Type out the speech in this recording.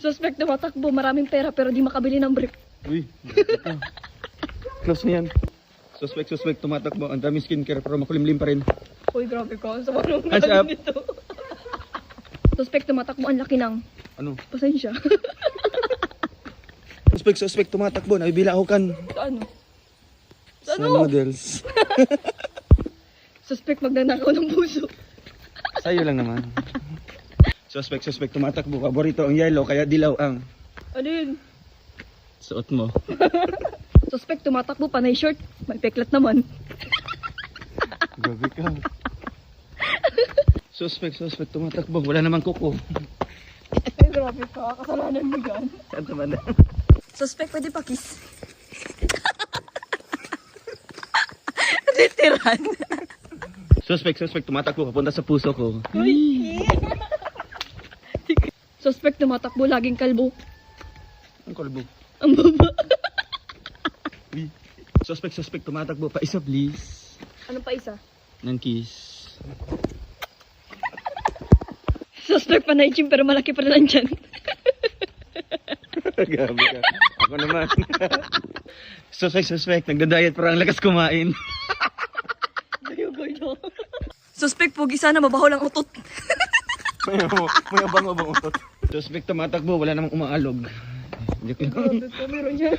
Suspect tumatakbo, maraming pera pero di makabili ng brief. Uy, close na yan. Suspect tumatakbo. Ang daming skincare pero makulimlim pa rin. Uy, grabe ka. Sa anong Hands up. nito? Suspect tumatakbo, ang laki ng Ano? pasensya. Suspect tumatakbo. Nabibilaukan. Sa ano? Sa Ano? noodles. Suspect magnanakaw ng puso. Sa'yo lang naman. Suspect tumatakbo. Paborito ang yellow kaya dilaw ang Ano yun? suot mo. Suspect tumatakbo, panay short. May peklat naman. Grabe ka. Suspect tumatakbo. Wala namang kuko. Ay, grabe ka. Kasalanan mo yan. Saan naman na? Suspect, pwede pa kiss. Literal. Suspect tumatakbo. Papunta sa puso ko. Uy. Suspect tumatakbo, laging kalbo. Ang kalbo. Ang baba. Uy. Suspect tumatakbo. Pa isa please. Ano pa isa? Nang kiss. Suspect panay gym pero malaki pa rin ang tiyan. Grabe ka. Ako naman. Suspect. Nagda-diet pero ang lakas kumain. Suspect, pogi sana, mabaho lang utot. May abang utot. Suspect tumatakbo. Wala namang umaalog. Grabe ka, meron yan.